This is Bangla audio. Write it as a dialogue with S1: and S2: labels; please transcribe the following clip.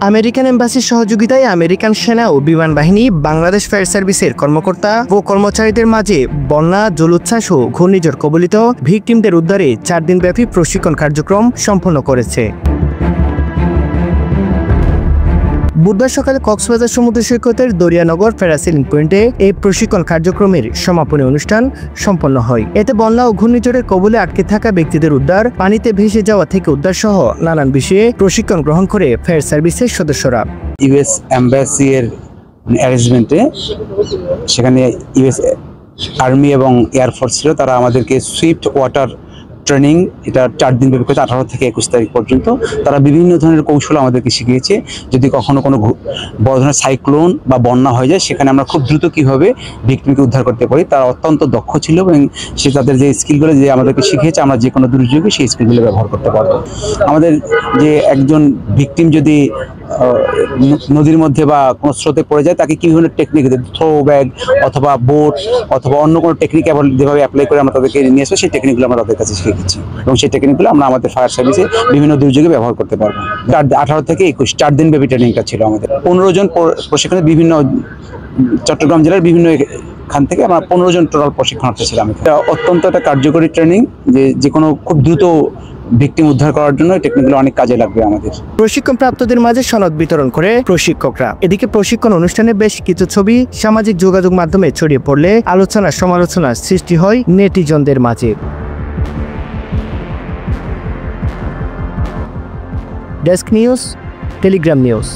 S1: আমেরিকান এম্বাসির সহযোগিতায় আমেরিকান সেনা ও বিমান বাহিনী, বাংলাদেশ ফায়ার সার্ভিসের কর্মকর্তা ও কর্মচারীদের মাঝে বন্যা, জলোচ্ছ্বাস ও ঘূর্ণিঝড় কবলিত ভিকটিমদের উদ্ধারে 4 দিনব্যাপী প্রশিক্ষণ কার্যক্রম সম্পন্ন করেছে। বুধবার সকালে কক্সবাজার সমুদ্র সৈকতের দরিয়ানগর প্যারাসেলিং পয়েন্টে এই প্রশিক্ষণ কার্যক্রমের সমাপনী অনুষ্ঠান সম্পন্ন হয়। এতে বন্যা ও ঘূর্ণিঝড়ের কবলে আটকে থাকা ব্যক্তিদের উদ্ধার, পানিতে ভেসে যাওয়া থেকে উদ্ধার সহ নানান বিষয়ে প্রশিক্ষণ গ্রহণ করে ফায়ার সার্ভিসের সদস্যরা।
S2: ইউএস এম্বাসি এর অ্যারেঞ্জমেন্টে সেখানে ইউএস আর্মি এবং এয়ারফোর্স ছিল, তারা আমাদেরকে সুইফট ওয়াটার ট্রেনিং, এটা 4 দিন ব্যাপী, 18 থেকে 21 তারিখ পর্যন্ত তারা বিভিন্ন ধরনের কৌশল আমাদেরকে শিখিয়েছে। যদি কখনো কোনো বড় ধরনের সাইক্লোন বা বন্যা হয়ে যায়, সেখানে আমরা খুব দ্রুত কীভাবে ভিকটিমকে উদ্ধার করতে পারি, তারা অত্যন্ত দক্ষ ছিল এবং সে তাদের যে স্কিলগুলো যে আমাদেরকে শিখিয়েছে, আমরা যে কোনো দুর্যোগে সেই স্কিলগুলো ব্যবহার করতে পারবো। আমাদের যে একজন ভিকটিম যদি নদীর মধ্যে বা কোনো স্রোতে পড়ে যায়, তাকে কি ধরনের টেকনিক, থ্রো ব্যাগ অথবা বোট অথবা অন্য কোনো টেকনিক যেভাবে অ্যাপ্লাই করে আমরা তাদেরকে নিয়ে আসবো, সেই টেকনিকগুলো আমরা তাদের কাছে শিখেছি এবং সেই টেকনিকগুলো আমরা আমাদের ফায়ার সার্ভিসে বিভিন্ন দুর্যোগে ব্যবহার করতে পারবো। 18 থেকে 21 4 দিন ব্যাপী ট্রেনিংটা ছিল আমাদের। 15 জন প্রশিক্ষণে বিভিন্ন চট্টগ্রাম জেলার বিভিন্ন এখান থেকে আমরা 15 জন টোটাল প্রশিক্ষণার্থী ছিলাম। এটা অত্যন্ত একটা কার্যকরী ট্রেনিং, যে কোনো খুব দ্রুত ভিকটিম উদ্ধার করার জন্য টেকনিকগুলো অনেক কাজে লাগবে আমাদের।
S1: প্রশিক্ষণ প্রাপ্তদের মাঝে সনদ বিতরণ করে প্রশিক্ষকরা। এদিকে প্রশিক্ষণ অনুষ্ঠানে বেশ কিছু ছবি সামাজিক যোগাযোগ মাধ্যমে ছড়িয়ে পড়লে আলোচনা সমালোচনার সৃষ্টি হয় নেটিজনদের মাঝে। Desk news, Telegram news.